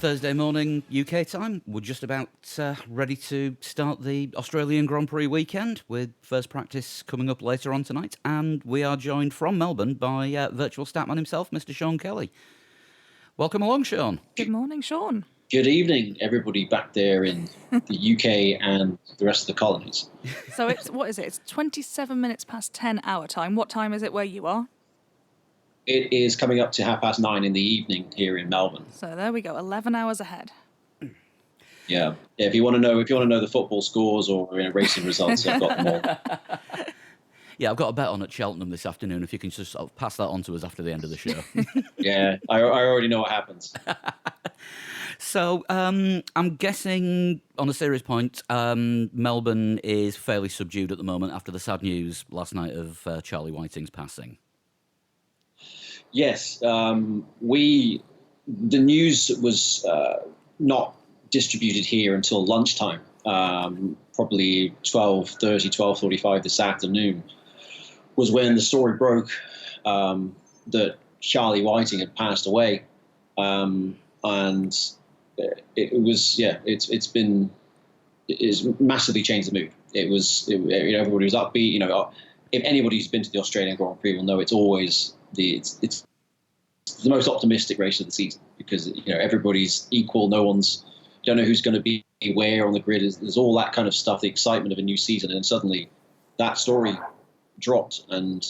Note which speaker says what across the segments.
Speaker 1: Thursday morning UK time. We're just about ready to start the Australian Grand Prix weekend with first practice coming up later on tonight. And we are joined from Melbourne by virtual statman himself, Mr. Sean Kelly. Welcome along, Sean.
Speaker 2: Good morning, Sean.
Speaker 3: Good evening, everybody back there in the UK and the rest of the colonies.
Speaker 2: So what is it? It's 27 minutes past 10 our time. What time is it where you are?
Speaker 3: It is coming up to 9:30 in the evening here in Melbourne.
Speaker 2: So there we go, 11 hours ahead.
Speaker 3: Yeah. If you want to know the football scores or racing results, I've got them all.
Speaker 1: Yeah, I've got a bet on at Cheltenham this afternoon. If you can just sort of pass that on to us after the end of the show.
Speaker 3: Yeah, I already know what happens.
Speaker 1: So I'm guessing, on a serious point, Melbourne is fairly subdued at the moment after the sad news last night of Charlie Whiting's passing.
Speaker 3: Yes, the news was not distributed here until lunchtime, probably 12:30, 12:45 this afternoon, was when the story broke that Charlie Whiting had passed away, and it's massively changed the mood. Everybody was upbeat. If anybody who's been to the Australian Grand Prix will know it's always it's the most optimistic race of the season because everybody's equal. You don't know who's going to be where on the grid. There's all that kind of stuff, the excitement of a new season, and suddenly that story dropped and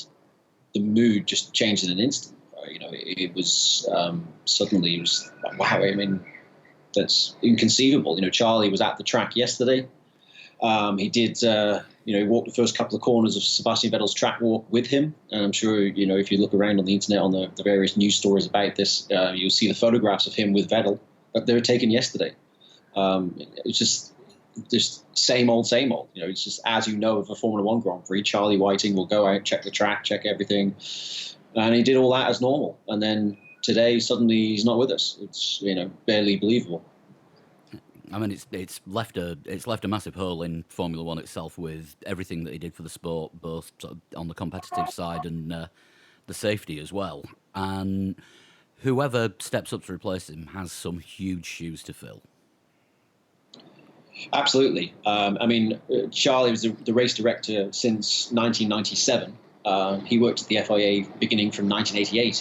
Speaker 3: the mood just changed in an instant. It was suddenly it was wow. I mean, that's inconceivable. Charlie was at the track yesterday. He did, he walked the first couple of corners of Sebastian Vettel's track walk with him. And I'm sure, if you look around on the internet on the various news stories about this, you'll see the photographs of him with Vettel that they were taken yesterday. It's just same old. It's just, as of a Formula One Grand Prix, Charlie Whiting will go out, check the track, check everything. And he did all that as normal. And then today, suddenly he's not with us. It's, barely believable.
Speaker 1: I mean, it's left a massive hole in Formula One itself with everything that he did for the sport, both sort of on the competitive side and the safety as well. And whoever steps up to replace him has some huge shoes to fill.
Speaker 3: Absolutely. Charlie was the race director since 1997. He worked at the FIA beginning from 1988.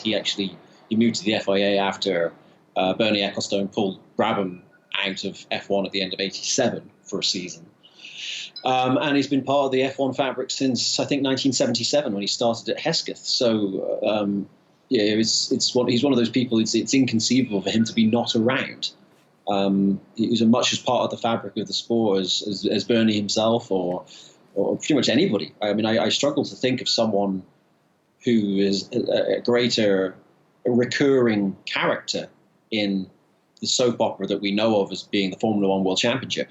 Speaker 3: He moved to the FIA after Bernie Ecclestone pulled Brabham out of F1 at the end of 87 for a season. And he's been part of the F1 fabric since, I think, 1977 when he started at Hesketh. So, he's one of those people, it's inconceivable for him to be not around. He's as much as part of the fabric of the sport as Bernie himself or pretty much anybody. I mean, I struggle to think of someone who is a greater recurring character in the soap opera that we know of as being the Formula One World Championship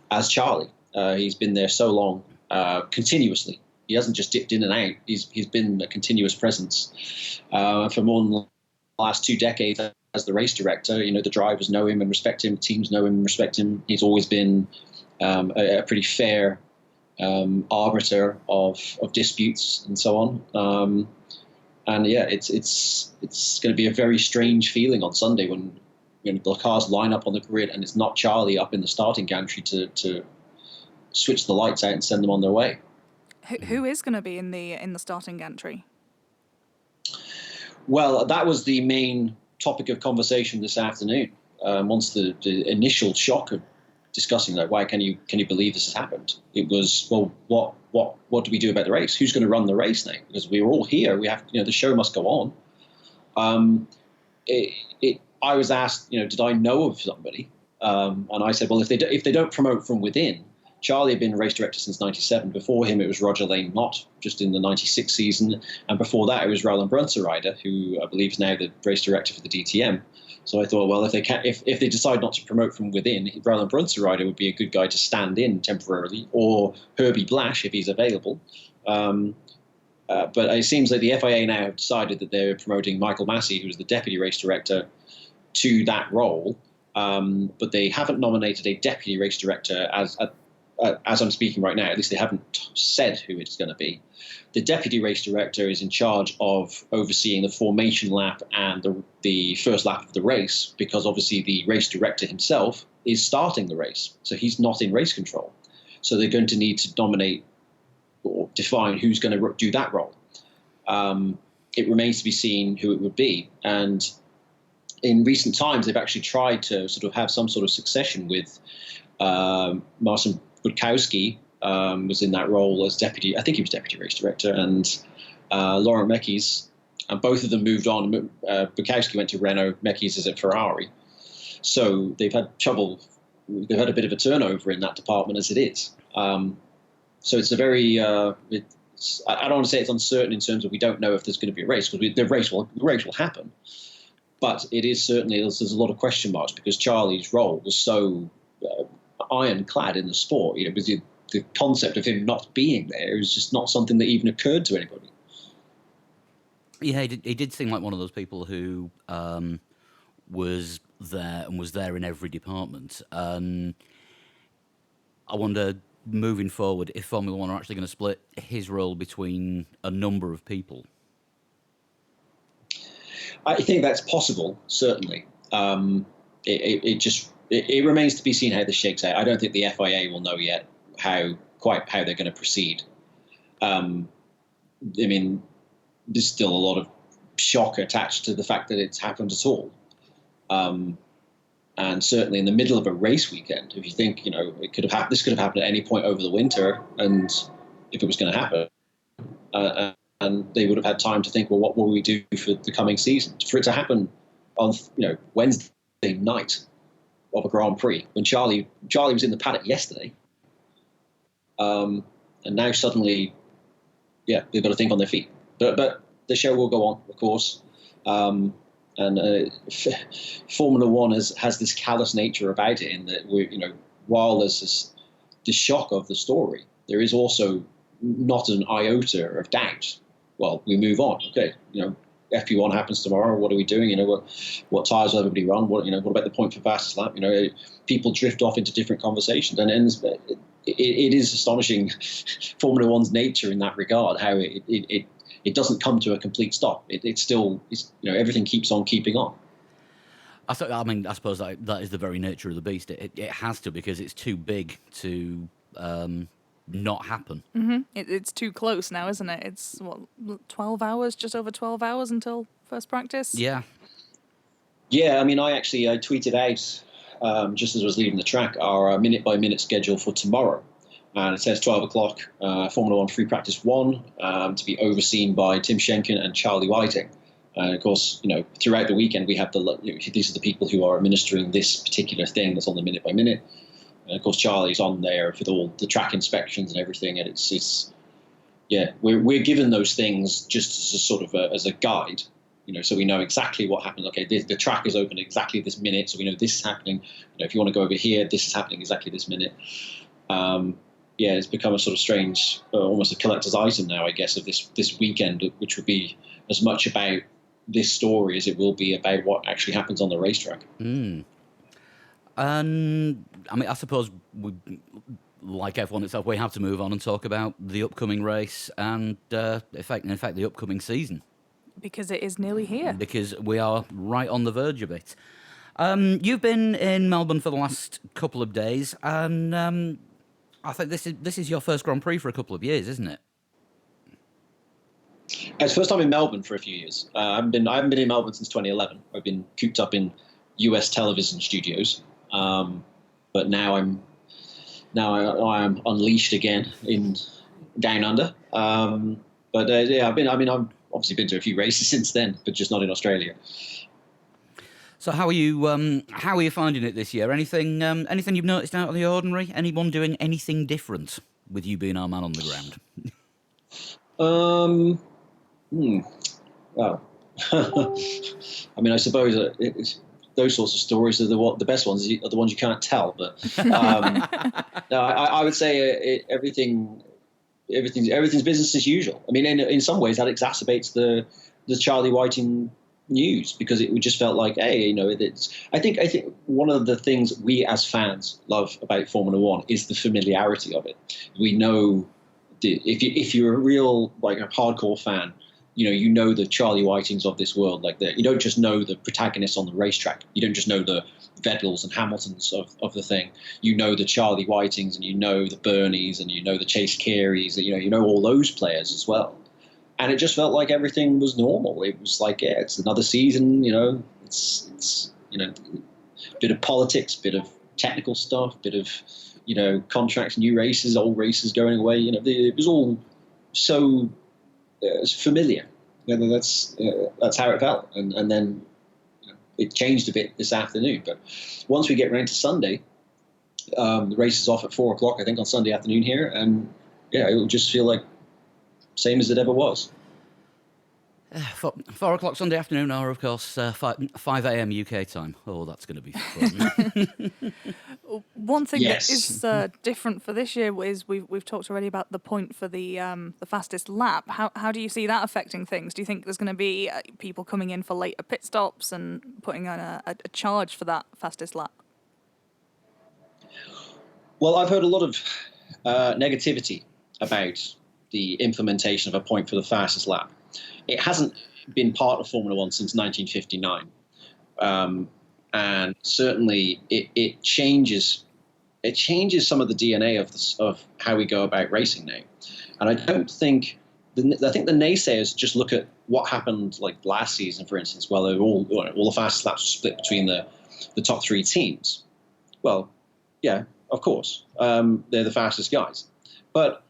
Speaker 3: as Charlie. He's been there so long, continuously. He hasn't just dipped in and out. He's been a continuous presence for more than the last 2 decades as the race director. The drivers know him and respect him. Teams know him and respect him. He's always been a pretty fair arbiter of disputes and so on. It's going to be a very strange feeling on Sunday when the cars line up on the grid and it's not Charlie up in the starting gantry to switch the lights out and send them on their way.
Speaker 2: Who is going to be in the starting gantry?
Speaker 3: Well, that was the main topic of conversation this afternoon. Once the initial shock of discussing that, why can you believe this has happened? It was, well, what do we do about the race? Who's going to run the race now? Because we're all here. We have, the show must go on. I was asked, did I know of somebody? And I said, well, if they don't promote from within, Charlie had been race director since 97. Before him, it was Roger Lane Mott, just in the 96 season. And before that, it was Roland Brunserrider, who I believe is now the race director for the DTM. So I thought, well, if they decide not to promote from within, Roland Brunserrider would be a good guy to stand in temporarily, or Herbie Blash if he's available. But it seems like the FIA now have decided that they're promoting Michael Massey, who's the deputy race director, to that role. But they haven't nominated a deputy race director as as I'm speaking right now, at least they haven't said who it's going to be. The deputy race director is in charge of overseeing the formation lap and the first lap of the race, because obviously the race director himself is starting the race. So he's not in race control. So they're going to need to nominate or define who's going to do that role. It remains to be seen who it would be. And in recent times, they've actually tried to sort of have some sort of succession with Marcin Budkowski was in that role as deputy. I think he was deputy race director, and Laurent Mekies, and both of them moved on. Budkowski went to Renault, Mekies is at Ferrari. So they've had trouble. They've had a bit of a turnover in that department as it is. So it's a very. I don't want to say it's uncertain in terms of we don't know if there's going to be a race, because the race will happen. But it is certainly, there's a lot of question marks, because Charlie's role was so ironclad in the sport. You know, with the concept of him not being there is just not something that even occurred to anybody.
Speaker 1: Yeah, he did seem like one of those people who was there in every department. I wonder, moving forward, if Formula One are actually going to split his role between a number of people.
Speaker 3: I think that's possible, certainly. It remains to be seen how this shakes out. I don't think the FIA will know yet how they're going to proceed. I mean, there's still a lot of shock attached to the fact that it's happened at all. And certainly in the middle of a race weekend, if you think, you know, this could have happened at any point over the winter, and if it was going to happen, and they would have had time to think, well, what will we do for the coming season? For it to happen on, you know, Wednesday night of a Grand Prix, when Charlie was in the paddock yesterday, and now suddenly, yeah, they've got to think on their feet. But the show will go on, of course. And Formula One has this callous nature about it, in that while there's the shock of the story, there is also not an iota of doubt. Well, we move on. Okay, FP1 happens tomorrow. What are we doing? What tyres will everybody run? What about the point for fastest lap? People drift off into different conversations, and it is astonishing Formula One's nature in that regard. How it doesn't come to a complete stop. It's still everything keeps on keeping on.
Speaker 1: I suppose that is the very nature of the beast. It has to, because it's too big to not happen.
Speaker 2: Mm-hmm. It's too close now, isn't it? It's 12 hours, just over 12 hours until first practice.
Speaker 1: Yeah.
Speaker 3: Yeah, I tweeted out just as I was leaving the track our minute by minute schedule for tomorrow. And it says 12 o'clock, Formula One free practice 1, to be overseen by Tim Schenken and Charlie Whiting. And of course, throughout the weekend, we have these are the people who are administering this particular thing that's on the minute by minute. And of course, Charlie's on there with all the track inspections and everything. And we're given those things just as a sort of as a guide, so we know exactly what happened. Okay, the track is open exactly this minute, so we know this is happening. If you want to go over here, this is happening exactly this minute. It's become a sort of strange, almost a collector's item now, I guess, of this weekend, which would be as much about this story as it will be about what actually happens on the racetrack.
Speaker 1: Mm. And I suppose like F1 itself, we have to move on and talk about the upcoming race and, in fact, the upcoming season.
Speaker 2: Because it is nearly here.
Speaker 1: Because we are right on the verge of it. You've been in Melbourne for the last couple of days, and I think this is your first Grand Prix for a couple of years, isn't it?
Speaker 3: It's the first time in Melbourne for a few years. I haven't been in Melbourne since 2011. I've been cooped up in US television studios, but now I'm unleashed again in down under. I've obviously been to a few races since then, but just not in Australia.
Speaker 1: So how are you finding it this year? Anything you've noticed out of the ordinary? Anyone doing anything different with you being our man on the ground?
Speaker 3: Well, I suppose those sorts of stories are the best ones. Are the ones you can't tell. But no, I would say everything's business as usual. In some ways that exacerbates the Charlie Whiting news because it just felt like, hey, it's. I think one of the things we as fans love about Formula One is the familiarity of it. We know if you're a real like a hardcore fan, you know the Charlie Whitings of this world, like you don't just know the protagonists on the racetrack. You don't just know the Vettels and Hamiltons of the thing. You know the Charlie Whitings, and you know the Bernies, and you know the Chase Careys, and you know all those players as well. And it just felt like everything was normal. It was like, yeah, it's another season. It's bit of politics, bit of technical stuff, bit of contracts, new races, old races going away. It was all so familiar. That's how it felt. And then it changed a bit this afternoon. But once we get around to Sunday, the race is off at 4:00, I think, on Sunday afternoon here, and yeah, it'll just feel like same as it ever was.
Speaker 1: 4:00 Sunday afternoon, or of course 5 a.m. UK time. Oh, that's going to be fun.
Speaker 2: One thing
Speaker 3: Yes.
Speaker 2: that is different for this year is we've talked already about the point for the fastest lap. How do you see that affecting things? Do you think there's going to be people coming in for later pit stops and putting on a charge for that fastest lap?
Speaker 3: Well, I've heard a lot of negativity about the implementation of a point for the fastest lap. It hasn't been part of Formula One since 1959. And certainly it changes some of the DNA of how we go about racing now. And I don't think the naysayers just look at what happened like last season, for instance, where all the fastest laps were split between the top three teams. Well, yeah, of course, they're the fastest guys. But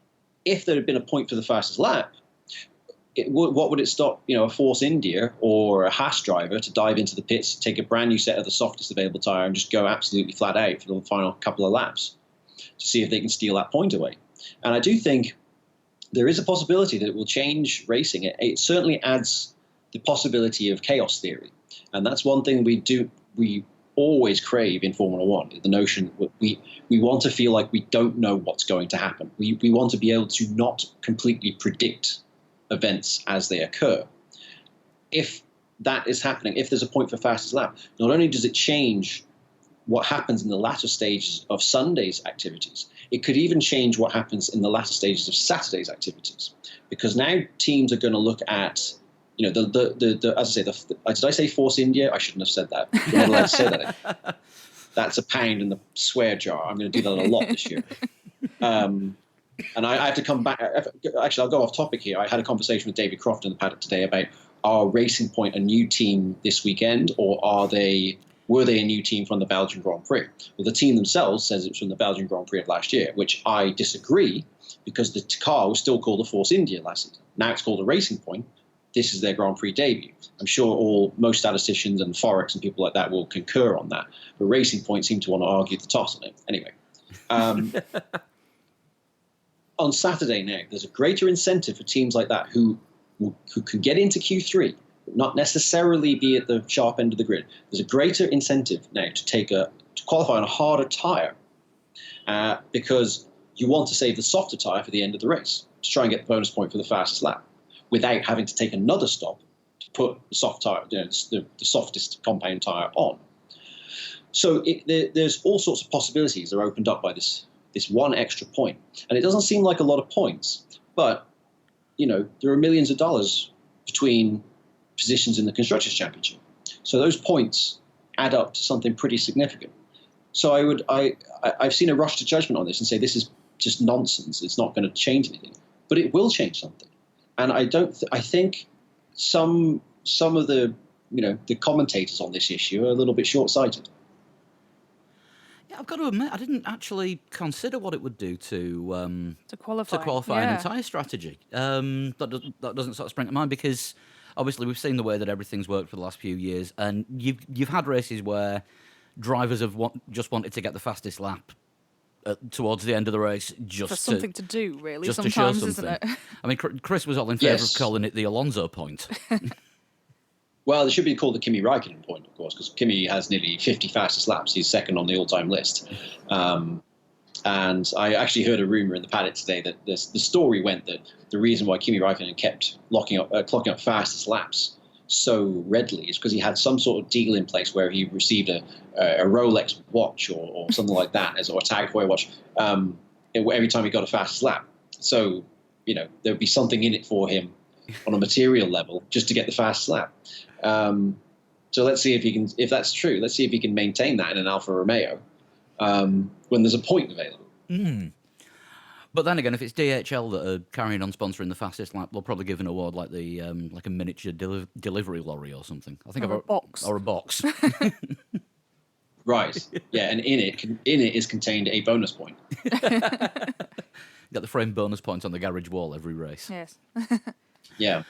Speaker 3: if there had been a point for the fastest lap, what would it stop, a Force India or a Haas driver to dive into the pits, take a brand new set of the softest available tyre and just go absolutely flat out for the final couple of laps to see if they can steal that point away? And I do think there is a possibility that it will change racing. It certainly adds the possibility of chaos theory. And that's one thing we always crave in Formula One, the notion that we want to feel like we don't know what's going to happen. We want to be able to not completely predict events as they occur. If that is happening, if there's a point for fastest lap, not only does it change what happens in the latter stages of Sunday's activities, it could even change what happens in the latter stages of Saturday's activities. Because now teams are going to look at, as I say, did I say Force India? I shouldn't have said that. You're not allowed to say that. That's a pound in the swear jar. I'm going to do that a lot this year. And I have to come back. Actually, I'll go off topic here. I had a conversation with David Croft in the paddock today about, are Racing Point a new team this weekend, or were they a new team from the Belgian Grand Prix? Well, the team themselves says it's from the Belgian Grand Prix of last year, which I disagree, because the car was still called a Force India last season. Now it's called a Racing Point. This is their Grand Prix debut. I'm sure most statisticians and Forex and people like that will concur on that. But Racing Point seem to want to argue the toss on it. Anyway. On Saturday now, there's a greater incentive for teams like that who can get into Q3, but not necessarily be at the sharp end of the grid. There's a greater incentive now to qualify on a harder tyre because you want to save the softer tyre for the end of the race to try and get the bonus point for the fastest lap without having to take another stop to put the soft tyre, the softest compound tyre on. So there's all sorts of possibilities that are opened up by this one extra point. And it doesn't seem like a lot of points, but, there are millions of dollars between positions in the Constructors' Championship. So those points add up to something pretty significant. So I've seen a rush to judgment on this and say this is just nonsense. It's not going to change anything, but it will change something. And I think some of the commentators on this issue are a little bit short-sighted.
Speaker 1: Yeah, I've got to admit, I didn't actually consider what it would do to
Speaker 2: qualify
Speaker 1: an entire strategy. That doesn't sort of spring to mind, because obviously we've seen the way that everything's worked for the last few years, and you've had races where drivers have just wanted to get the fastest lap towards the end of the race, just
Speaker 2: for something to do, really.
Speaker 1: Just
Speaker 2: sometimes,
Speaker 1: to show something.
Speaker 2: Isn't it?
Speaker 1: I mean, Chris was all in favour of calling it the Alonso point.
Speaker 3: Well, it should be called the Kimi Räikkönen point, of course, because Kimi has nearly 50 fastest laps. He's second on the all-time list. And I actually heard a rumour in the paddock today that the story went that the reason why Kimi Räikkönen kept clocking up fastest laps so readily is because he had some sort of deal in place where he received a Rolex watch or something like that, or a Tag Heuer watch, every time he got a fastest lap. So, there would be something in it for him on a material level just to get the fastest lap. So let's see if that's true. Let's see if he can maintain that in an Alfa Romeo when there's a point available.
Speaker 1: Mm. But then again, if it's DHL that are carrying on sponsoring the fastest lap, they'll probably give an award like the like a miniature delivery lorry or something. I think
Speaker 2: Or a box.
Speaker 1: Or a box.
Speaker 3: Right. Yeah, and in it is contained a bonus point.
Speaker 1: You got the frame bonus points on the garage wall every race.
Speaker 2: Yes.
Speaker 3: Yeah.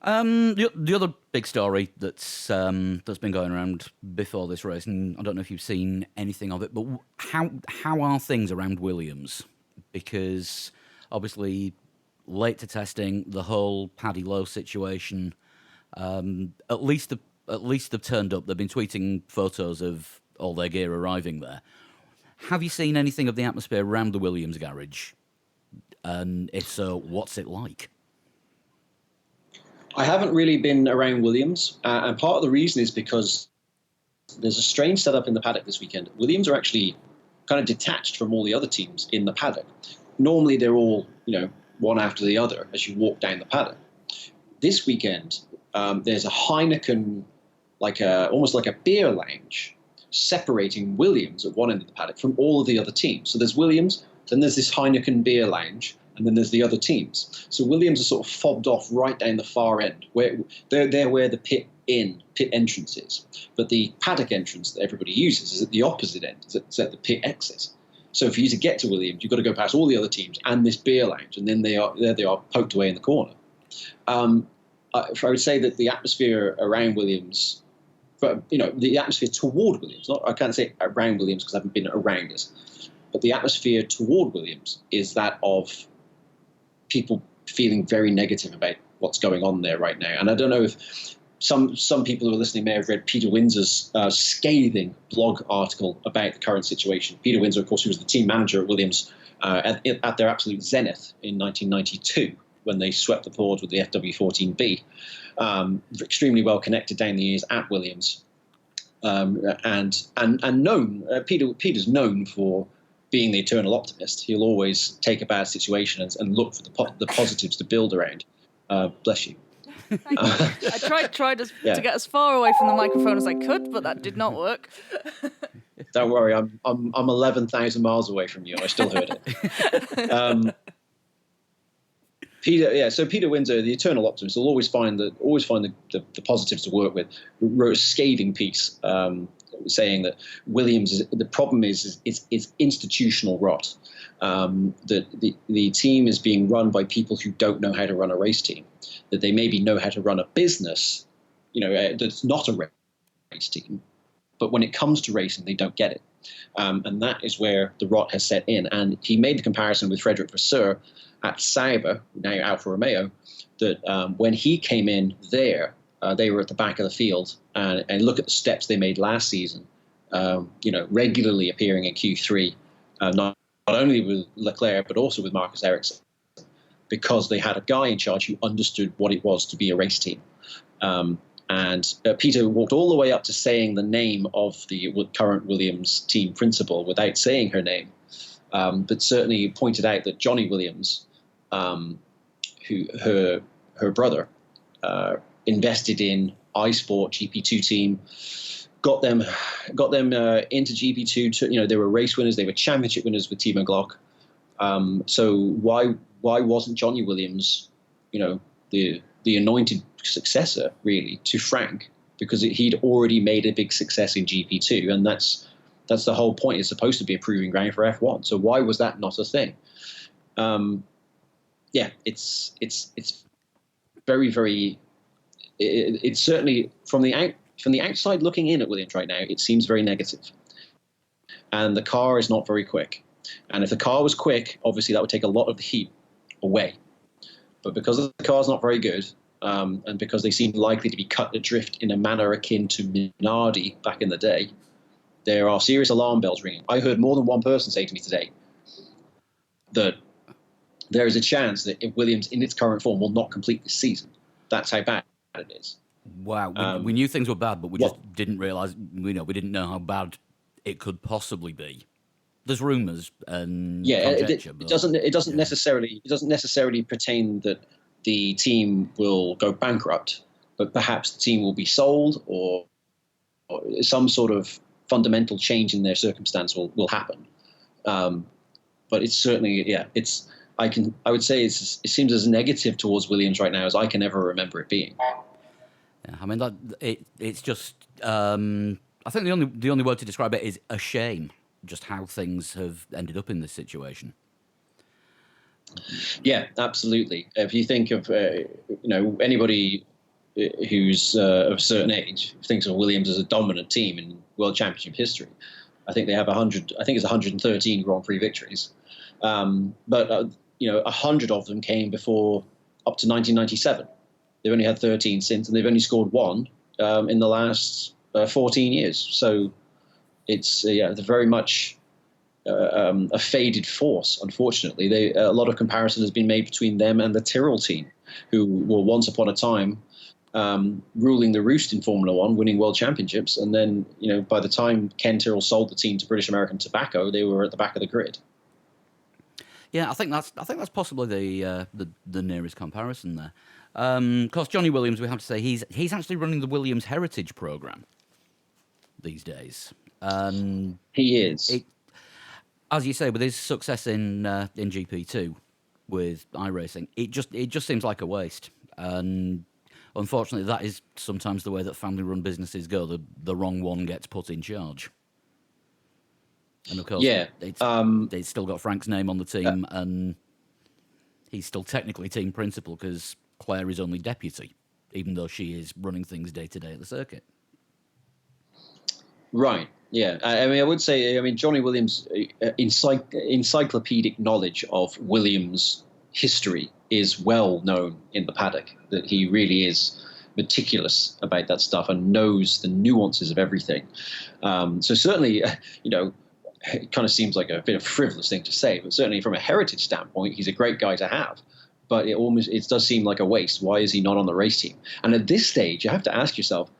Speaker 1: The other big story that's been going around before this race, and I don't know if you've seen anything of it, but how are things around Williams? Because obviously, late to testing, the whole Paddy Lowe situation. At least they've turned up. They've been tweeting photos of all their gear arriving there. Have you seen anything of the atmosphere around the Williams garage? And if so, what's it like?
Speaker 3: I haven't really been around Williams, and part of the reason is because there's a strange setup in the paddock this weekend. Williams are actually kind of detached from all the other teams in the paddock. Normally they're all, one after the other as you walk down the paddock. This weekend, there's a Heineken, almost like a beer lounge, separating Williams at one end of the paddock from all of the other teams. So there's Williams, then there's this Heineken beer lounge, and then there's the other teams. So Williams are sort of fobbed off right down the far end, where they're where the pit entrance is. But the paddock entrance that everybody uses is at the opposite end. It's at the pit exit. So for you to get to Williams, you've got to go past all the other teams and this beer lounge, and then they are poked away in the corner. I would say that the atmosphere around Williams, the atmosphere toward Williams, I can't say around Williams because I haven't been around it, but the atmosphere toward Williams is that of people feeling very negative about what's going on there right now. And I don't know if some people who are listening may have read Peter Windsor's scathing blog article about the current situation. Peter Windsor, of course, who was the team manager at Williams at their absolute zenith in 1992 when they swept the board with the FW14B. Extremely well connected down the years at Williams, and known. Peter's known for being the eternal optimist. He'll always take a bad situation and look for the positives to build around. Bless you.
Speaker 2: Thank you. I tried to get as far away from the microphone as I could, but that did not work.
Speaker 3: Don't worry, I'm 11,000 miles away from you, and I still heard it. Peter Windsor, the eternal optimist, will always find the positives to work with. Wrote a scathing piece saying that Williams the problem is institutional rot. That the team is being run by people who don't know how to run a race team. That they maybe know how to run a business, that's not a race team, but when it comes to racing, they don't get it. And that is where the rot has set in. And he made the comparison with Frederick Vasseur at Sauber, now Alfa Romeo, that when he came in there, they were at the back of the field. And look at the steps they made last season, regularly appearing in Q3, not only with Leclerc, but also with Marcus Ericsson, because they had a guy in charge who understood what it was to be a race team. And Peter walked all the way up to saying the name of the current Williams team principal without saying her name, but certainly pointed out that Johnny Williams, who her brother, invested in iSport GP2 team, got them into GP2. They were race winners, they were championship winners with Timo Glock. So why wasn't Johnny Williams, the anointed successor really to Frank? Because he'd already made a big success in GP2, and that's the whole point. It's supposed to be a proving ground for F1. So why was that not a thing? It's very, very. It's certainly from the outside looking in at Williams right now, it seems very negative. And the car is not very quick. And if the car was quick, obviously that would take a lot of the heat away. But because the car's not very good, and because they seem likely to be cut adrift in a manner akin to Minardi back in the day, there are serious alarm bells ringing. I heard more than one person say to me today that there is a chance that if Williams in its current form will not complete this season. That's how bad it is.
Speaker 1: Wow, we knew things were bad, but we just
Speaker 3: Well,
Speaker 1: didn't realise. We didn't know how bad it could possibly be. There's rumours and
Speaker 3: yeah,
Speaker 1: conjecture,
Speaker 3: it
Speaker 1: but
Speaker 3: doesn't
Speaker 1: yeah,
Speaker 3: necessarily pertain that the team will go bankrupt, but perhaps the team will be sold, or some sort of fundamental change in their circumstance will happen. Um, but it's certainly, yeah, I would say it seems as negative towards Williams right now as I can ever remember it being.
Speaker 1: yeah. I mean, it's just. I think the only word to describe it is a shame. Just how things have ended up in this situation.
Speaker 3: Yeah, absolutely. If you think of anybody who's of a certain age thinks of Williams as a dominant team in World Championship history, I think they have 100. I think it's 113 Grand Prix victories, but 100 of them came before up to 1997. They've only had 13 since, and they've only scored one in the last 14 years. So it's they're very much a faded force. Unfortunately, a lot of comparison has been made between them and the Tyrrell team, who were once upon a time ruling the roost in Formula One, winning world championships, and then by the time Ken Tyrrell sold the team to British American Tobacco, they were at the back of the grid.
Speaker 1: Yeah, I think that's possibly the nearest comparison there. Of course, Johnny Williams, we have to say he's actually running the Williams Heritage Program these days.
Speaker 3: He is.
Speaker 1: As you say, with his success in GP2 with iRacing, it just seems like a waste. And unfortunately, that is sometimes the way that family-run businesses go. The wrong one gets put in charge. And of course,
Speaker 3: yeah,
Speaker 1: it's still got Frank's name on the team, and he's still technically team principal because Claire is only deputy, even though she is running things day to day at the circuit.
Speaker 3: Right. Yeah. I mean, I would say, Johnny Williams' encyclopedic knowledge of Williams' history is well known in the paddock. That he really is meticulous about that stuff and knows the nuances of everything. So certainly, it kind of seems like a bit of a frivolous thing to say, but certainly from a heritage standpoint, he's a great guy to have. But it does seem like a waste. Why is he not on the race team? And at this stage, you have to ask yourself,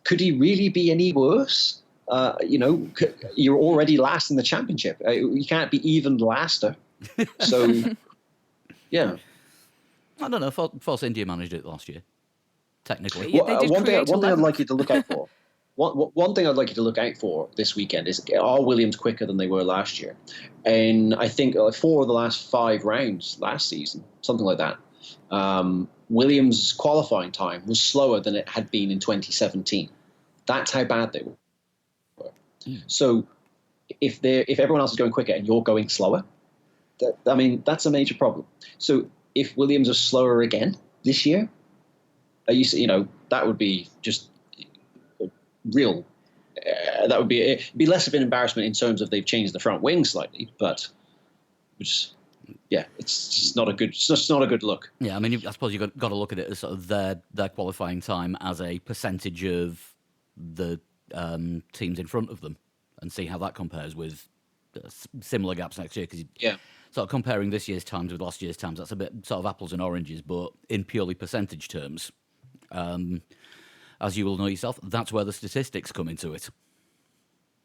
Speaker 3: could he really be any worse? You're already last in the championship. You can't be even laster. So, yeah.
Speaker 1: I don't know. Force India managed it last year, technically.
Speaker 2: Yeah, they did
Speaker 3: one thing I'd
Speaker 2: 11th.
Speaker 3: like you to look out for. One thing I'd like you to look out for this weekend is, are Williams quicker than they were last year? And I think 4 of the last 5 rounds last season, something like that, Williams' qualifying time was slower than it had been in 2017. That's how bad they were. So if everyone else is going quicker and you're going slower, that's a major problem. So if Williams are slower again this year, that would be just real. That would be less of an embarrassment in terms of they've changed the front wing slightly, but it's just not a good. It's just not a good look.
Speaker 1: Yeah, I mean, I suppose you've got to look at it as sort of their qualifying time as a percentage of the teams in front of them, and see how that compares with similar gaps next year. Because sort of comparing this year's times with last year's times, that's a bit sort of apples and oranges, but in purely percentage terms. As you will know yourself, that's where the statistics come into it.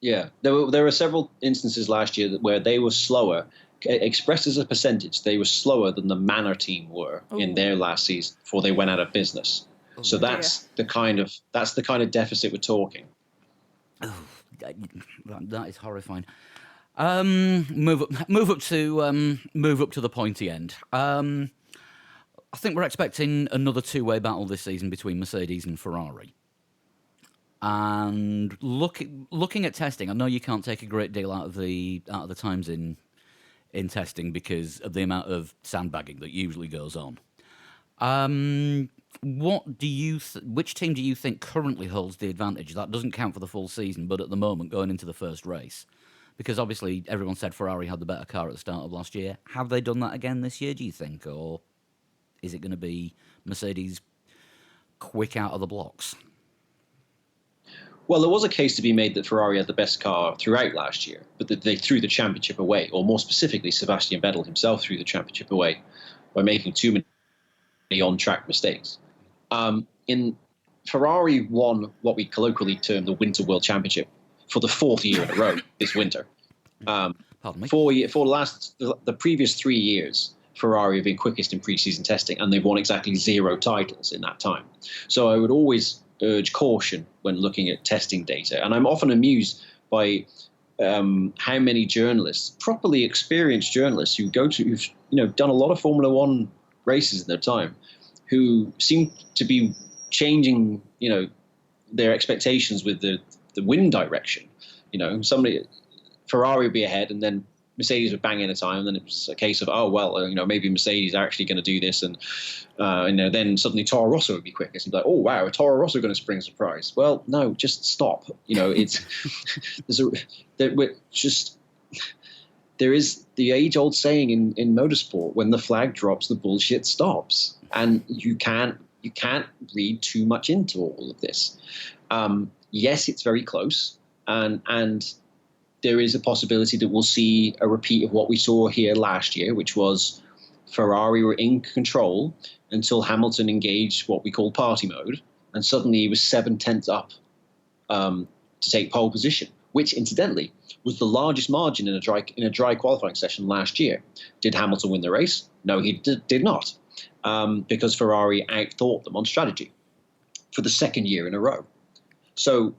Speaker 3: Yeah, there were several instances last year where they were slower, expressed as a percentage. They were slower than the Manor team were in their last season before they went out of business. So that's the kind of deficit we're talking.
Speaker 1: Oh, that is horrifying. Move up to the pointy end. I think we're expecting another two-way battle this season between Mercedes and Ferrari. And looking at testing, I know you can't take a great deal out of the times in testing because of the amount of sandbagging that usually goes on. Which team do you think currently holds the advantage? That doesn't count for the full season, but at the moment going into the first race. Because obviously everyone said Ferrari had the better car at the start of last year. Have they done that again this year, do you think? Or is it going to be Mercedes quick out of the blocks?
Speaker 3: Well, there was a case to be made that Ferrari had the best car throughout last year, but that they threw the championship away, or more specifically, Sebastian Vettel himself threw the championship away by making too many on-track mistakes. In Ferrari won what we colloquially term the Winter World Championship for the fourth year in a row this winter.
Speaker 1: Pardon me.
Speaker 3: For the previous 3 years, Ferrari have been quickest in pre-season testing, and they've won exactly 0 titles in that time. So I would always urge caution when looking at testing data, and I'm often amused by how many journalists, properly experienced journalists, who've done a lot of Formula One races in their time, who seem to be changing their expectations with the wind direction. Ferrari would be ahead, and then Mercedes would bang in a time, and then it was a case of, maybe Mercedes are actually going to do this, and then suddenly Toro Rosso would be quickest, and be like, oh wow, Toro Rosso going to spring a surprise. Well, no, just stop. It's there is the age-old saying in motorsport: when the flag drops, the bullshit stops, and you can't read too much into all of this. Yes, it's very close, and there is a possibility that we'll see a repeat of what we saw here last year, which was Ferrari were in control until Hamilton engaged what we call party mode, and suddenly he was 7/10 up to take pole position, which incidentally was the largest margin in a dry qualifying session last year. Did Hamilton win the race? No, he did not, because Ferrari outthought them on strategy for the second year in a row. So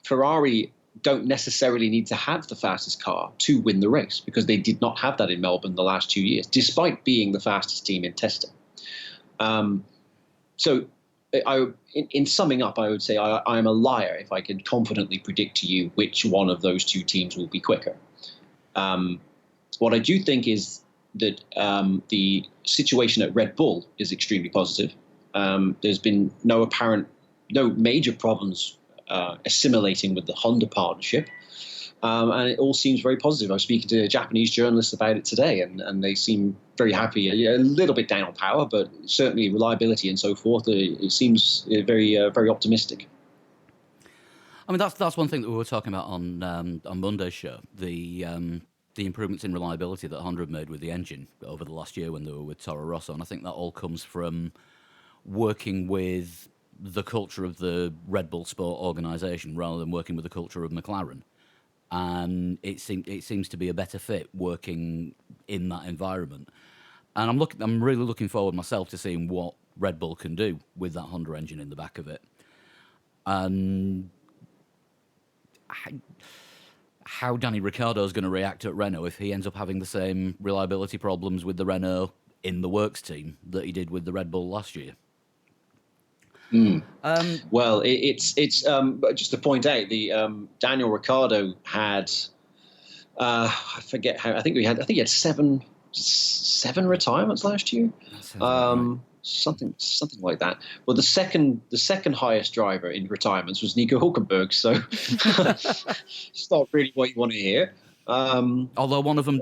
Speaker 3: Ferrari don't necessarily need to have the fastest car to win the race, because they did not have that in Melbourne the last 2 years, despite being the fastest team in testing. So in summing up, I would say I am a liar if I can confidently predict to you which one of those two teams will be quicker. What I do think is that the situation at Red Bull is extremely positive. There's been no major problems assimilating with the Honda partnership, and it all seems very positive. I was speaking to Japanese journalists about it today, and they seem very happy. A little bit down on power, but certainly reliability and so forth. It seems very very optimistic.
Speaker 1: I mean, that's one thing that we were talking about on Monday's show. The improvements in reliability that Honda have made with the engine over the last year when they were with Toro Rosso, and I think that all comes from working with the culture of the Red Bull Sport organisation rather than working with the culture of McLaren, and it seems to be a better fit working in that environment. And I'm really looking forward myself to seeing what Red Bull can do with that Honda engine in the back of it, and how Danny Ricciardo is going to react at Renault if he ends up having the same reliability problems with the Renault in the works team that he did with the Red Bull last year.
Speaker 3: Well, it's just to point out, the Daniel Ricciardo had I forget how. I think he had seven retirements last year. Right. Something like that. Well, the second highest driver in retirements was Nico Hülkenberg. So it's not really what you want to hear.
Speaker 1: Although one of them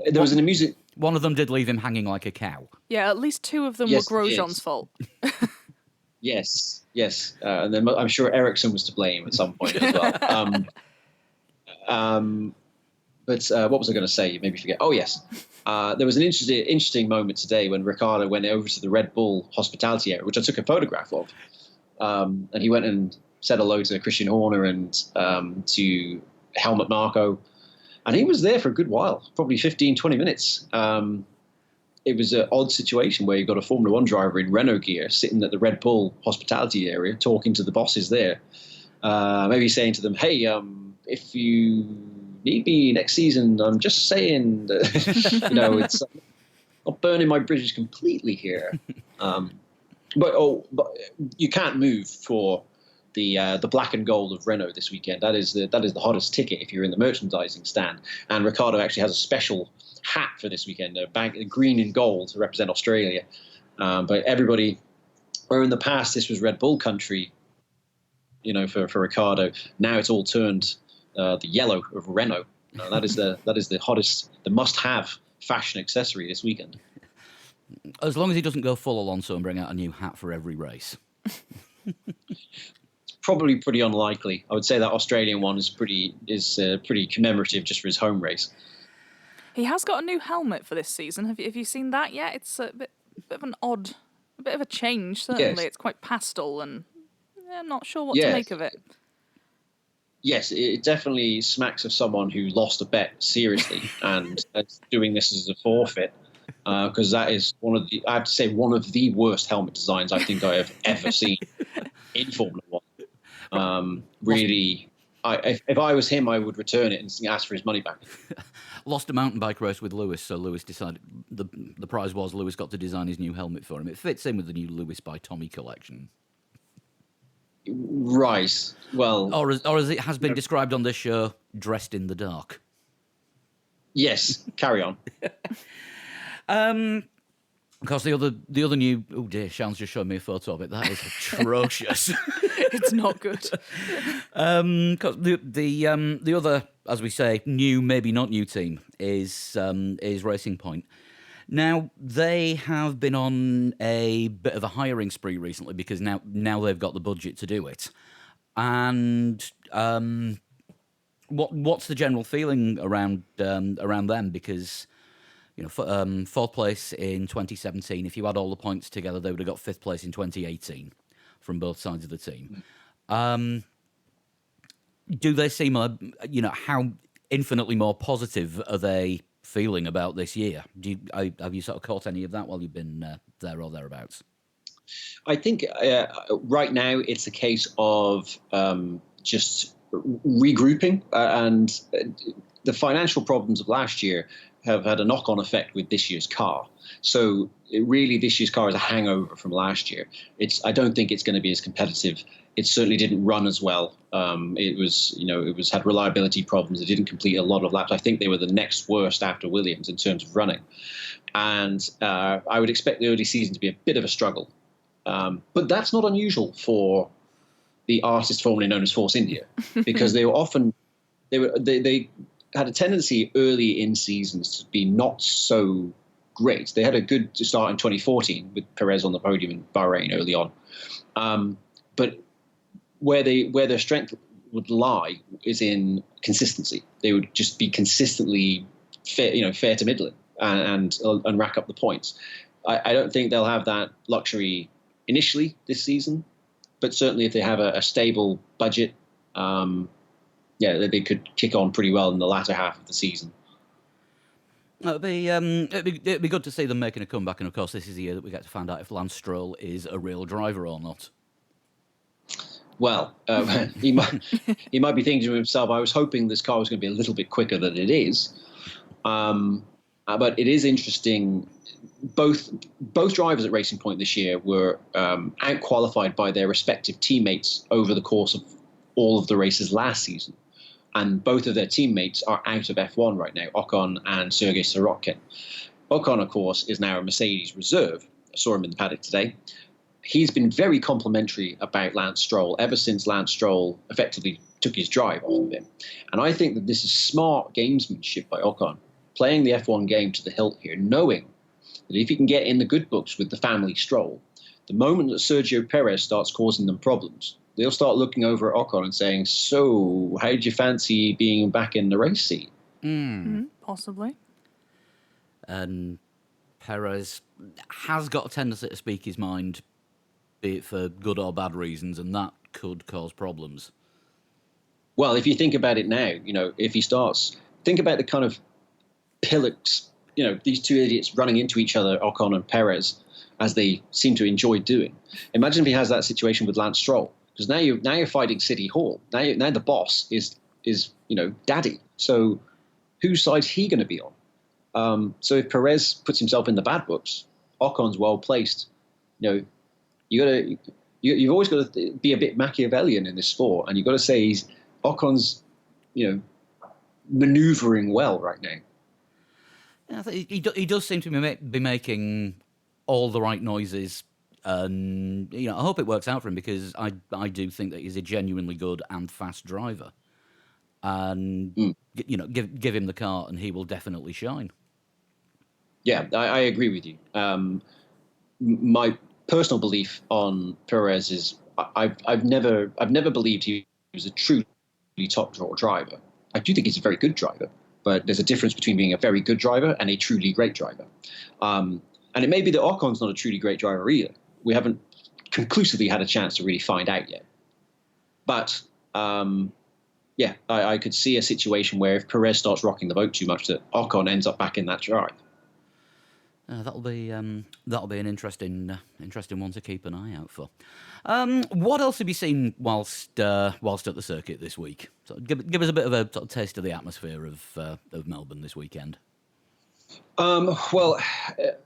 Speaker 1: did leave him hanging like a cow.
Speaker 2: Yeah, at least 2 of them were Grosjean's fault.
Speaker 3: Yes. And then I'm sure Ericsson was to blame at some point as well. But what was I going to say? You made me forget. Oh, yes. There was an interesting moment today when Ricciardo went over to the Red Bull hospitality area, which I took a photograph of. And he went and said hello to Christian Horner and to Helmut Marko. And he was there for a good while, probably 15, 20 minutes. It was an odd situation where you've got a Formula One driver in Renault gear sitting at the Red Bull hospitality area talking to the bosses there. Maybe saying to them, hey, if you need me next season, I'm just saying that, it's not burning my bridges completely here. But you can't move for the black and gold of Renault this weekend. That is the hottest ticket if you're in the merchandising stand. And Ricciardo actually has a special hat for this weekend, green and gold to represent Australia. But everybody, where in the past this was Red Bull country, for Ricciardo, now it's all turned the yellow of Renault. That is the hottest, the must-have fashion accessory this weekend.
Speaker 1: As long as he doesn't go full Alonso and bring out a new hat for every race.
Speaker 3: It's probably pretty unlikely. I would say that Australian one is pretty commemorative just for his home race.
Speaker 2: He has got a new helmet for this season. Have you seen that yet? It's a bit of an odd, a bit of a change, certainly. Yes. It's quite pastel and I'm not sure what to
Speaker 3: Yes.
Speaker 2: make of it.
Speaker 3: Yes, it definitely smacks of someone who lost a bet seriously and is doing this as a forfeit, because that is I have to say, one of the worst helmet designs I think I have ever seen in Formula One. Really, if I was him, I would return it and ask for his money back.
Speaker 1: Lost a mountain bike race with Lewis, so Lewis decided the prize was Lewis got to design his new helmet for him. It fits in with the new Lewis by Tommy collection.
Speaker 3: Right. Well,
Speaker 1: or as it has been described on this show, dressed in the dark.
Speaker 3: Yes. Carry on.
Speaker 1: Of course, the other new... Oh dear, Sean's just showed me a photo of it. That is atrocious.
Speaker 2: It's not good.
Speaker 1: 'Cause the other, as we say, new, maybe not new team is Racing Point. Now, they have been on a bit of a hiring spree recently because now they've got the budget to do it. And what's the general feeling around them? Because, you know, fourth place in 2017, if you add all the points together, they would have got fifth place in 2018 from both sides of the team. Do they seem, how infinitely more positive are they feeling about this year? Have you sort of caught any of that while you've been there or thereabouts?
Speaker 3: I think right now it's a case of just regrouping, and the financial problems of last year have had a knock-on effect with this year's car. So really, this year's car is a hangover from last year. I don't think it's going to be as competitive. It certainly didn't run as well. It had reliability problems. It didn't complete a lot of laps. I think they were the next worst after Williams in terms of running. And I would expect the early season to be a bit of a struggle. But that's not unusual for the artist formerly known as Force India, because they had a tendency early in seasons to be not so great. They had a good start in 2014 with Perez on the podium in Bahrain early on. But where their strength would lie is in consistency. They would just be consistently fair to middling and rack up the points. I don't think they'll have that luxury initially this season, but certainly if they have a stable budget, they could kick on pretty well in the latter half of the season.
Speaker 1: It'd be good to see them making a comeback, and of course this is the year that we get to find out if Lance Stroll is a real driver or not.
Speaker 3: Well, he might be thinking to himself, I was hoping this car was going to be a little bit quicker than it is. But it is interesting. Both drivers at Racing Point this year were out-qualified by their respective teammates over the course of all of the races last season. And both of their teammates are out of F1 right now, Ocon and Sergei Sirotkin. Ocon, of course, is now a Mercedes reserve. I saw him in the paddock today. He's been very complimentary about Lance Stroll ever since Lance Stroll effectively took his drive off of him. And I think that this is smart gamesmanship by Ocon, playing the F1 game to the hilt here, knowing that if he can get in the good books with the family Stroll, the moment that Sergio Perez starts causing them problems, they'll start looking over at Ocon and saying, so how did you fancy being back in the race seat?
Speaker 2: Possibly.
Speaker 1: And Perez has got a tendency to speak his mind, be it for good or bad reasons, and that could cause problems.
Speaker 3: Well, if you think about it now, if he starts, think about the kind of pillocks, these two idiots running into each other, Ocon and Perez, as they seem to enjoy doing. Imagine if he has that situation with Lance Stroll, because now you're fighting City Hall. Now the boss is daddy. So whose side's he going to be on? So if Perez puts himself in the bad books, Ocon's well placed. You've always got to be a bit Machiavellian in this sport, and you've got to say Ocon's maneuvering well right now.
Speaker 1: Yeah, he does seem to be making all the right noises, and I hope it works out for him, because I do think that he's a genuinely good and fast driver, and give him the car and he will definitely shine.
Speaker 3: Yeah, I agree with you. My personal belief on Perez is I've never believed he was a truly top draw driver. I do think he's a very good driver, but there's a difference between being a very good driver and a truly great driver. And it may be that Ocon's not a truly great driver either. We haven't conclusively had a chance to really find out yet. But I could see a situation where if Perez starts rocking the boat too much, that Ocon ends up back in that drive.
Speaker 1: That'll be an interesting one to keep an eye out for. What else have you seen whilst at the circuit this week? So give us a bit of a sort of taste of the atmosphere of Melbourne this weekend.
Speaker 3: Well,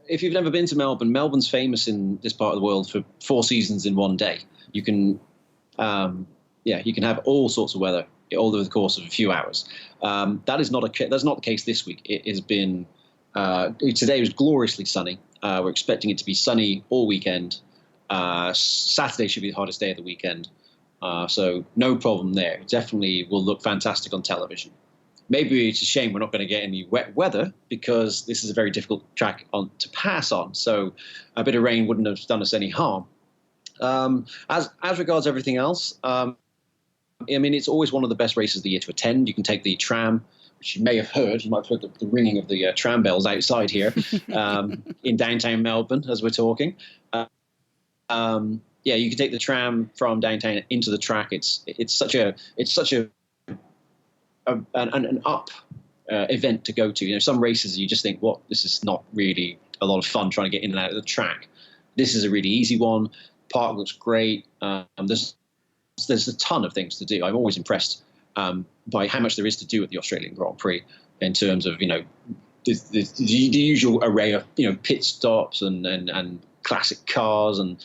Speaker 3: if you've never been to Melbourne, Melbourne's famous in this part of the world for 4 seasons in one day. You can have all sorts of weather all over the course of a few hours. That's not the case this week. It has been. Today was gloriously sunny. We're expecting it to be sunny all weekend. Saturday should be the hottest day of the weekend. So no problem there. Definitely will look fantastic on television. Maybe it's a shame we're not going to get any wet weather because this is a very difficult track to pass on. So a bit of rain wouldn't have done us any harm. As regards everything else, it's always one of the best races of the year to attend. You can take the tram, which you may have heard. You might have heard the ringing of the tram bells outside here in downtown Melbourne as we're talking. You can take the tram from downtown into the track. It's such an up event to go to. Some races you just think, this is not really a lot of fun trying to get in and out of the track. This is a really easy one. Park looks great. There's a ton of things to do. I'm always impressed by how much there is to do at the Australian Grand Prix in terms of the usual array of pit stops and classic cars and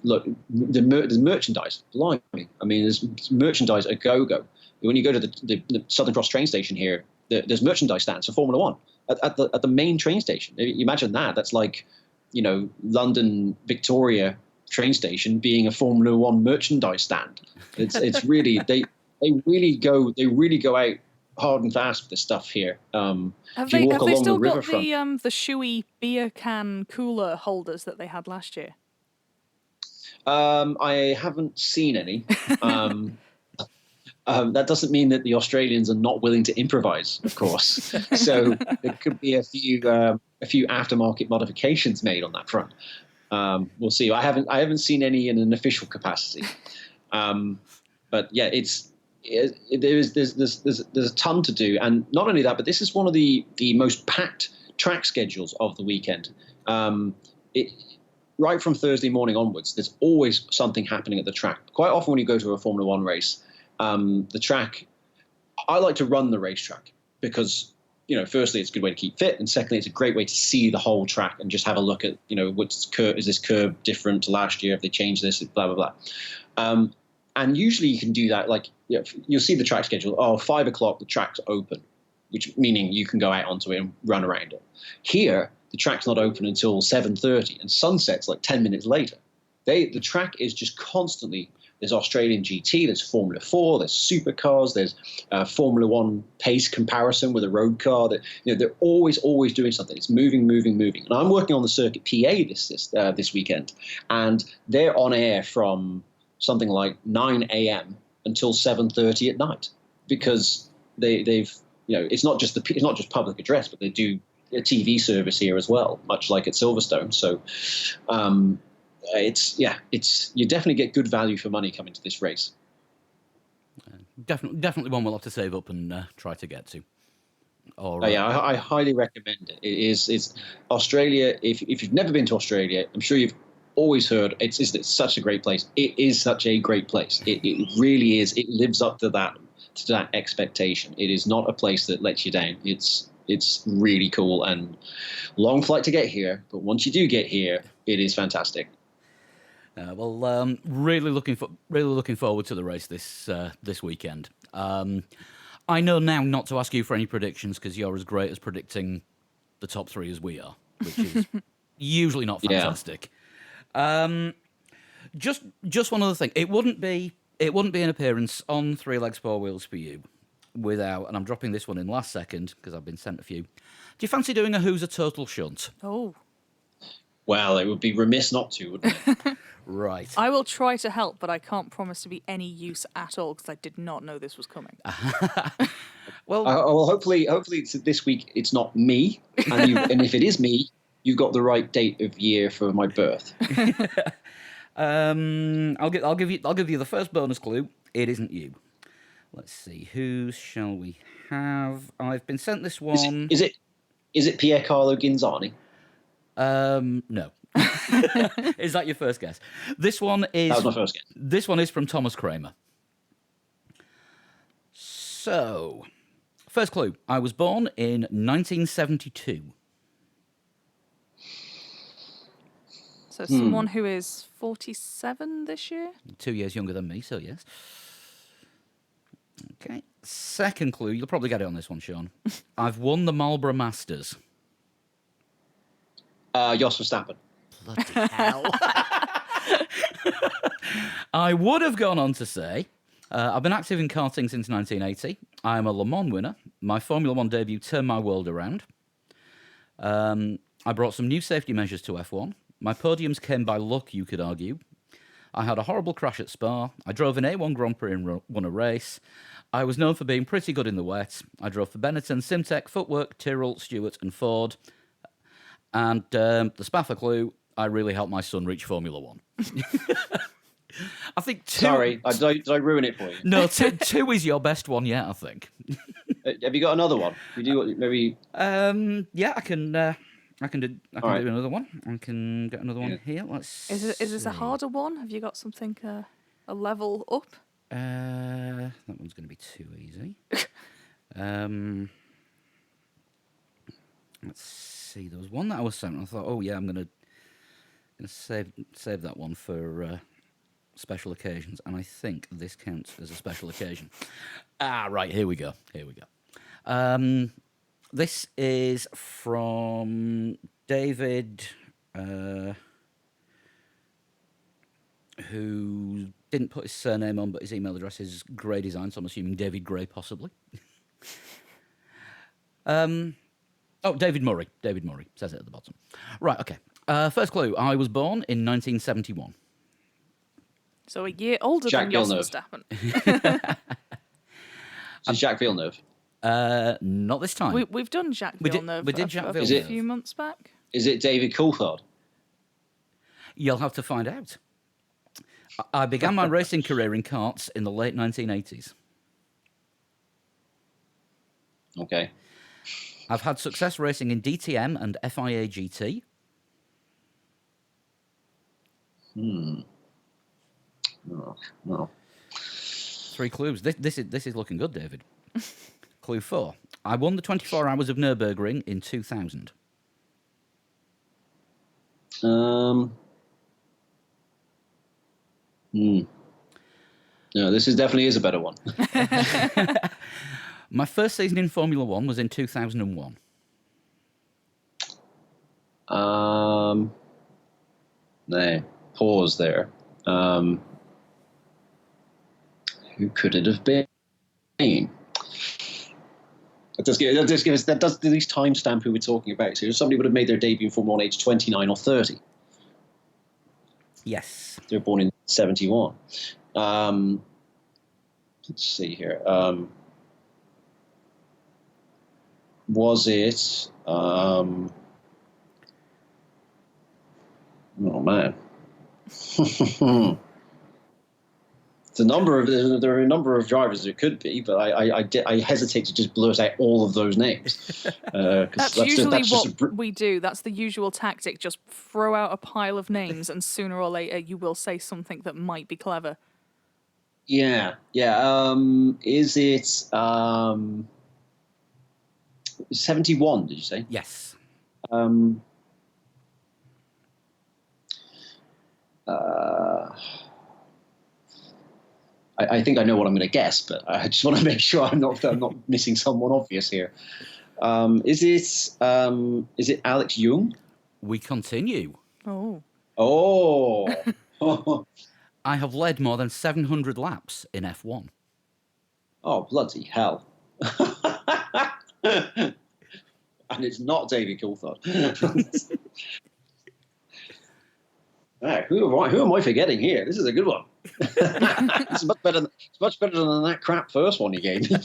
Speaker 3: look, there's merchandise. Blimey, there's merchandise a go-go. When you go to the Southern Cross train station here, there's merchandise stands for Formula One at the main train station. You imagine that. That's like London Victoria train station being a Formula One merchandise stand. It's really they really go out hard and fast with this stuff here.
Speaker 2: Have they still got the shoey beer can cooler holders that they had last year?
Speaker 3: I haven't seen any. That doesn't mean that the Australians are not willing to improvise, of course. So there could be a few aftermarket modifications made on that front. We'll see. I haven't seen any in an official capacity. But yeah, there's a ton to do, and not only that, but this is one of the most packed track schedules of the weekend. Right from Thursday morning onwards, there's always something happening at the track. Quite often when you go to a Formula One race, the track, I like to run the racetrack because, firstly, it's a good way to keep fit. And secondly, it's a great way to see the whole track and just have a look at, is this curve different to last year? Have they changed this? Blah, blah, blah. And usually you can do that. Like, you'll see the track schedule. 5 o'clock, the track's open, which meaning you can go out onto it and run around it. Here, the track's not open until 7:30 and sunset's like 10 minutes later. The track is just constantly, there's Australian GT, there's Formula 4, there's supercars, there's Formula 1 pace comparison with a road car. They're always doing something. It's moving. And I'm working on the Circuit PA this weekend, and they're on air from something like 9 a.m. until 7:30 at night because they've it's not just public address, but they do a TV service here as well, much like at Silverstone. So you definitely get good value for money coming to this race.
Speaker 1: Definitely one we'll have to save up and try to get to.
Speaker 3: I highly recommend it. It's Australia. If you've never been to Australia, I'm sure you've always heard it's such a great place. It is such a great place. It really is. It lives up to that expectation. It is not a place that lets you down. It's really cool and long flight to get here, but once you do get here, it is fantastic.
Speaker 1: Really looking forward to the race this weekend. I know now not to ask you for any predictions because you're as great as predicting the top 3 as we are, which is usually not fantastic. Yeah. Just one other thing. It wouldn't be an appearance on Three Legs Four Wheels for you without, and I'm dropping this one in last second because I've been sent a few. Do you fancy doing a Who's a Total Shunt?
Speaker 2: Oh.
Speaker 3: Well, it would be remiss not to, wouldn't it?
Speaker 1: Right.
Speaker 2: I will try to help, but I can't promise to be any use at all because I did not know this was coming.
Speaker 3: Well, hopefully this week it's not me, and if it is me, you've got the right date of year for my birth.
Speaker 1: I'll give you the first bonus clue. It isn't you. Let's see. Who shall we have? I've been sent this one.
Speaker 3: Is it Piercarlo Ginzani?
Speaker 1: No. Is that your first guess? This one is.
Speaker 3: That was my first guess.
Speaker 1: This one is from Thomas Kramer. So, first clue. I was born in 1972.
Speaker 2: So someone who is 47 this year?
Speaker 1: 2 years younger than me, so yes. Okay. Second clue. You'll probably get it on this one, Sean. I've won the Marlborough Masters.
Speaker 3: Jos Verstappen.
Speaker 1: Bloody hell. I would have gone on to say, I've been active in karting since 1980. I'm a Le Mans winner. My Formula One debut turned my world around. I brought some new safety measures to F1. My podiums came by luck, you could argue. I had a horrible crash at Spa. I drove an A1 Grand Prix and won a race. I was known for being pretty good in the wet. I drove for Benetton, Simtek, Footwork, Tyrrell, Stewart and Ford. And the Spaffer clue, I really helped my son reach Formula One. I think two...
Speaker 3: Sorry, did I ruin it for you?
Speaker 1: No, two is your best one yet, I think.
Speaker 3: Have you got another one? We do maybe.
Speaker 1: Yeah, I can do another one. I can get another one here. Let's.
Speaker 2: Is this a harder one? Have you got something a level up?
Speaker 1: That one's going to be too easy. Let's see. There was one that I was sent. I thought, oh yeah, I'm gonna save that one for special occasions, and I think this counts as a special occasion. Right, here we go. This is from David, who didn't put his surname on, but his email address is Grey Design, so I'm assuming David Gray, possibly. David Murray. David Murray says it at the bottom. Right, okay. First clue. I was born in 1971.
Speaker 2: So a year older
Speaker 3: Jacques
Speaker 2: than Jos
Speaker 3: Villeneuve.
Speaker 2: Verstappen.
Speaker 3: Is Jacques Villeneuve?
Speaker 1: Not this time.
Speaker 2: We've done Jacques Villeneuve
Speaker 1: we did Jacques
Speaker 2: a
Speaker 1: Villeneuve.
Speaker 2: few months back.
Speaker 3: Is it David Coulthard?
Speaker 1: You'll have to find out. I began my racing career in karts in the late 1980s.
Speaker 3: Okay.
Speaker 1: I've had success racing in DTM and FIA GT.
Speaker 3: No.
Speaker 1: 3 clues. This is looking good, David. Clue 4. I won the 24 Hours of Nürburgring in 2000. No, this definitely is a better one. My first season in Formula One was in 2001.
Speaker 3: No, pause there. Who could it have been? That does at least timestamp who we're talking about. So somebody would have made their debut in Formula One age 29 or 30.
Speaker 1: Yes.
Speaker 3: They were born in 71. Let's see here. Was it? Oh man. There are a number of drivers it could be, but I hesitate to just blurt out all of those names.
Speaker 2: That's usually what we do. That's the usual tactic. Just throw out a pile of names, and sooner or later you will say something that might be clever.
Speaker 3: Yeah. Is it 71? Did you say?
Speaker 1: Yes.
Speaker 3: I think I know what I'm going to guess, but I just want to make sure I'm not missing someone obvious here. Is it Alex Young?
Speaker 1: We continue.
Speaker 2: Oh.
Speaker 1: I have led more than 700 laps in F1.
Speaker 3: Oh, bloody hell. And it's not David Coulthard. Right, who am I forgetting here? This is a good one. It's much better than that crap first one you gave me.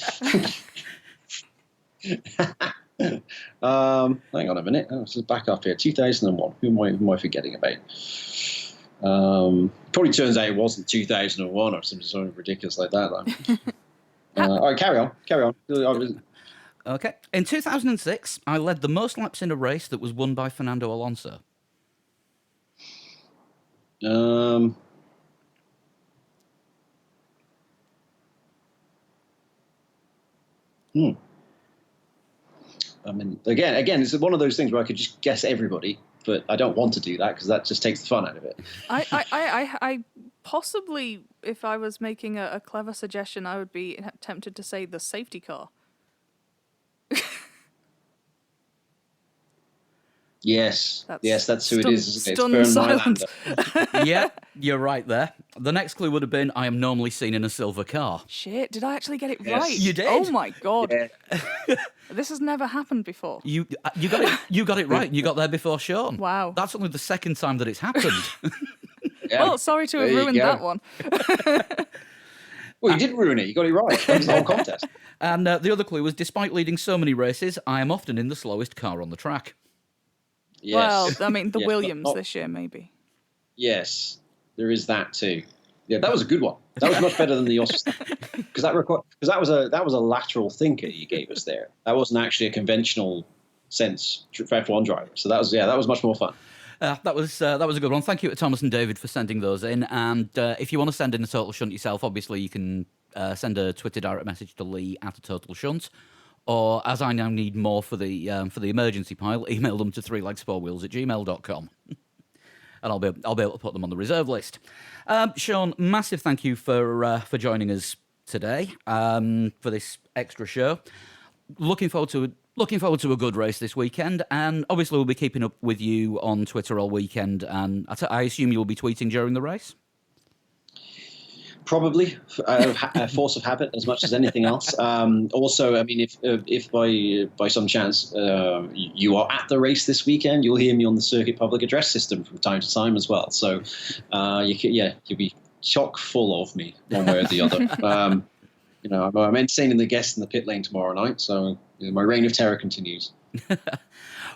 Speaker 3: Hang on a minute. Let's just back up here. 2001. Who am I forgetting about? Probably turns out it wasn't 2001 or something ridiculous like that. All right, carry on.
Speaker 1: Okay. In 2006, I led the most laps in a race that was won by Fernando Alonso.
Speaker 3: I mean, again, it's one of those things where I could just guess everybody, but I don't want to do that because that just takes the fun out of it.
Speaker 2: I possibly, if I was making a clever suggestion, I would be tempted to say the safety car.
Speaker 3: Yes, that's who it is, isn't it?
Speaker 2: Stunned
Speaker 3: It's
Speaker 2: silence.
Speaker 1: Yeah, you're right there. The next clue would have been, I am normally seen in a silver car.
Speaker 2: Shit, did I actually get it
Speaker 3: Yes.
Speaker 2: right?
Speaker 1: You did.
Speaker 2: Oh my god.
Speaker 3: Yeah.
Speaker 2: This has never happened before.
Speaker 1: You got it right. You got there before Sean.
Speaker 2: Wow.
Speaker 1: That's only the second time that it's happened.
Speaker 3: Yeah.
Speaker 2: Well, sorry to have
Speaker 3: There you
Speaker 2: ruined
Speaker 3: go.
Speaker 2: that one.
Speaker 3: Well, you didn't ruin it. You got it right. That was the whole contest.
Speaker 1: And the other clue was, despite leading so many races, I am often in the slowest car on the track.
Speaker 3: Yes.
Speaker 2: Well, I mean, the
Speaker 3: Yes,
Speaker 2: Williams
Speaker 3: not-
Speaker 2: this year, maybe.
Speaker 3: Yes, there is that too. Yeah, that was a good one. That was much better than the Oscar because that was a lateral thinker you gave us there. That wasn't actually a conventional sense for F1 driver. So that was much more fun.
Speaker 1: That was a good one. Thank you to Thomas and David for sending those in. And if you want to send in a total shunt yourself, obviously you can send a Twitter direct message to Lee at a total shunt. Or, as I now need more for the emergency pile, email them to 3legs4wheels@gmail.com. And I'll be able to put them on the reserve list. Sean, massive thank you for joining us today for this extra show. Looking forward to a good race this weekend, and obviously we'll be keeping up with you on Twitter all weekend. And I assume you'll be tweeting during the race.
Speaker 3: Probably a force of habit as much as anything else. Also, I mean, if by some chance you are at the race this weekend, you'll hear me on the circuit public address system from time to time as well. So you'll be chock full of me one way or the other. I'm entertaining the guests in the pit lane tomorrow night, so my reign of terror continues.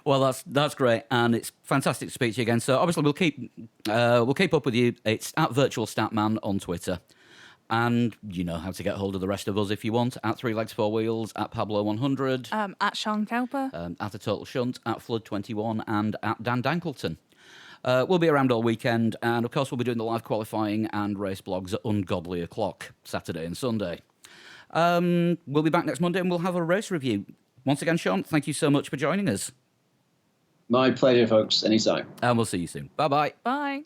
Speaker 1: Well, that's great, and it's fantastic to speak to you again. So obviously we'll keep up with you. It's at Virtual Statman on Twitter. And you know how to get hold of the rest of us if you want. At 3legs4wheels, at Pablo100.
Speaker 2: At Sean Cowper.
Speaker 1: At a Total Shunt, at Flood21, and at Dan Dankleton. We'll be around all weekend, and of course we'll be doing the live qualifying and race blogs at ungodly o'clock, Saturday and Sunday. We'll be back next Monday and we'll have a race review. Once again, Sean, thank you so much for joining us.
Speaker 3: My pleasure, folks. Anytime.
Speaker 1: And we'll see you soon. Bye-bye.
Speaker 2: Bye.